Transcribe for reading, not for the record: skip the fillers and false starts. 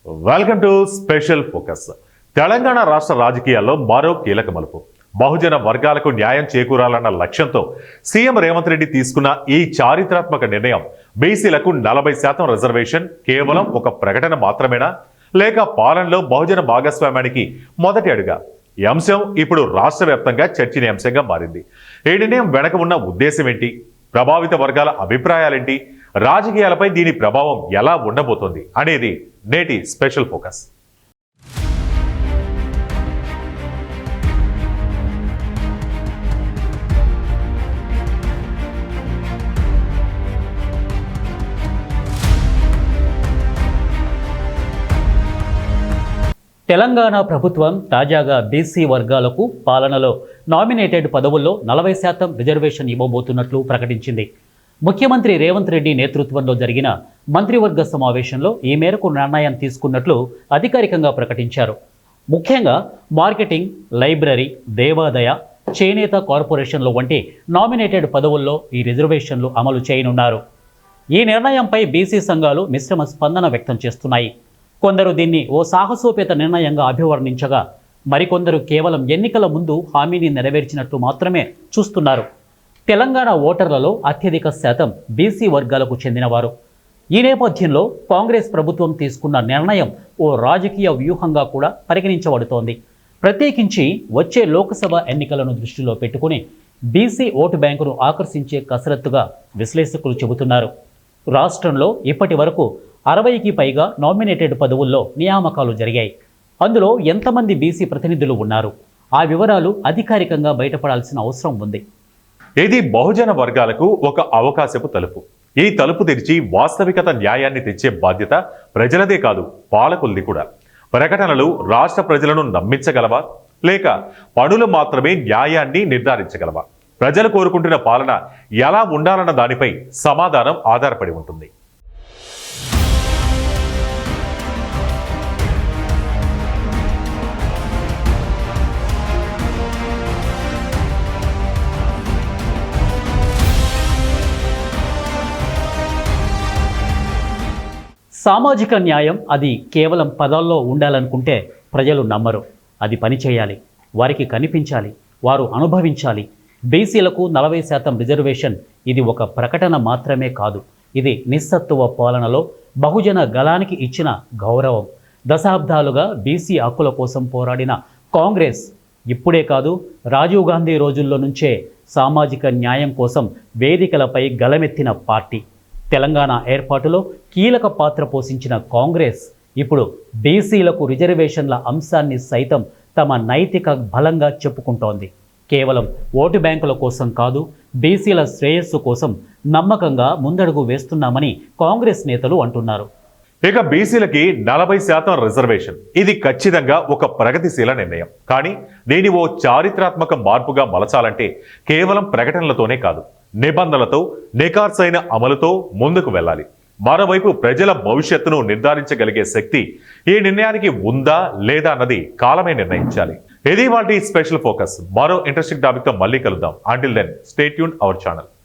Welcome to special focus. Telangana రాష్ట్ర రాజకీయాల్లో మరో కీలక మలుపు. బహుజన వర్గాలకు న్యాయం చేకూరాలన్న లక్ష్యంతో సీఎం రేవంత్ రెడ్డి తీసుకున్న ఈ చారిత్రాత్మక నిర్ణయం బీసీలకు 40% రిజర్వేషన్ కేవలం ఒక ప్రకటన మాత్రమేనా, లేక పాలనలో బహుజన భాగస్వామ్యానికి మొదటి అడుగా? ఈ అంశం ఇప్పుడు రాష్ట్ర వ్యాప్తంగా చర్చనీయాంశంగా మారింది. ఈ నిర్ణయం వెనక ఉన్న ఉద్దేశం ఏంటి, ప్రభావిత వర్గాల అభిప్రాయాలేంటి, రాజకీయాలపై దీని ప్రభావం ఎలా ఉండబోతోంది అనేది నేటి స్పెషల్ ఫోకస్. తెలంగాణ ప్రభుత్వం తాజాగా బీసీ వర్గాలకు పాలనలో నామినేటెడ్ పదవుల్లో 40% రిజర్వేషన్ ఇవ్వబోతున్నట్లు ప్రకటించింది. ముఖ్యమంత్రి రేవంత్ రెడ్డి నేతృత్వంలో జరిగిన మంత్రివర్గ సమావేశంలో ఈ మేరకు నిర్ణయం తీసుకున్నట్లు అధికారికంగా ప్రకటించారు. ముఖ్యంగా మార్కెటింగ్, లైబ్రరీ, దేవాదాయ, చేనేత కార్పొరేషన్లు వంటి నామినేటెడ్ పదవుల్లో ఈ రిజర్వేషన్లు అమలు చేయనున్నారు. ఈ నిర్ణయంపై బీసీ సంఘాలు మిశ్రమ స్పందన వ్యక్తం చేస్తున్నాయి. కొందరు దీన్ని ఓ సాహసోపేత నిర్ణయంగా అభివర్ణించగా, మరికొందరు కేవలం ఎన్నికల ముందు హామీని నెరవేర్చినట్లు మాత్రమే చూస్తున్నారు. తెలంగాణ ఓటర్లలో అత్యధిక శాతం బీసీ వర్గాలకు చెందినవారు. ఈ నేపథ్యంలో కాంగ్రెస్ ప్రభుత్వం తీసుకున్న నిర్ణయం ఓ రాజకీయ వ్యూహంగా కూడా పరిగణించబడుతోంది. ప్రత్యేకించి వచ్చే లోక్సభ ఎన్నికలను దృష్టిలో పెట్టుకుని బీసీ ఓటు బ్యాంకును ఆకర్షించే కసరత్తుగా విశ్లేషకులు చెబుతున్నారు. రాష్ట్రంలో ఇప్పటి వరకు 60కి పైగా నామినేటెడ్ పదవుల్లో నియామకాలు జరిగాయి. అందులో ఎంతమంది బీసీ ప్రతినిధులు ఉన్నారు, ఆ వివరాలు అధికారికంగా బయటపడాల్సిన అవసరం ఉంది. ఇది బహుజన వర్గాలకు ఒక అవకాశపు తలుపు. ఈ తలుపు తెరిచి వాస్తవికత న్యాయాన్ని తెచ్చే బాధ్యత ప్రజలదే కాదు, పాలకులది కూడా. ప్రకటనలు రాష్ట్ర ప్రజలను నమ్మించగలవా, లేక పనులు మాత్రమే న్యాయాన్ని నిర్ధారించగలవా? ప్రజలు కోరుకుంటున్న పాలన ఎలా ఉండాలన్న దానిపై సమాధానం ఆధారపడి ఉంటుంది. సామాజిక న్యాయం అది కేవలం పదాల్లో ఉండాలనుకుంటే ప్రజలు నమ్మరు. అది పనిచేయాలి, వారికి కనిపించాలి, వారు అనుభవించాలి. బీసీలకు 40% రిజర్వేషన్ ఇది ఒక ప్రకటన మాత్రమే కాదు, ఇది నిస్సత్తువ పాలనలో బహుజన గళానికి ఇచ్చిన గౌరవం. దశాబ్దాలుగా బీసీ హక్కుల కోసం పోరాడిన కాంగ్రెస్ ఇప్పుడే కాదు, రాజీవ్ గాంధీ రోజుల్లో నుంచే సామాజిక న్యాయం కోసం వేదికలపై గళమెత్తిన పార్టీ. తెలంగాణ ఏర్పాటులో కీలక పాత్ర పోషించిన కాంగ్రెస్ ఇప్పుడు బీసీలకు రిజర్వేషన్ల అంశాన్ని సైతం తమ నైతిక బలంగా చెప్పుకుంటోంది. కేవలం ఓటు బ్యాంకుల కోసం కాదు, బీసీల శ్రేయస్సు కోసం నమ్మకంగా ముందడుగు వేస్తున్నామని కాంగ్రెస్ నేతలు అంటున్నారు. ఇక బీసీలకి 40% రిజర్వేషన్ ఇది ఖచ్చితంగా ఒక ప్రగతిశీల నిర్ణయం. కానీ దీని ఓ చారిత్రాత్మక మార్పుగా మలచాలంటే కేవలం ప్రకటనలతోనే కాదు, నిబంధనలతో, నిఖార్సైన అమలుతో ముందుకు వెళ్ళాలి. మరోవైపు ప్రజల భవిష్యత్తును నిర్ధారించగలిగే శక్తి ఈ నిర్ణయానికి ఉందా లేదా అన్నది కాలమే నిర్ణయించాలి. ఇది వాటి స్పెషల్ ఫోకస్. మరో ఇంట్రెస్టింగ్ టాపిక్ తో మళ్ళీ కలుద్దాం. Until then stay tuned our channel.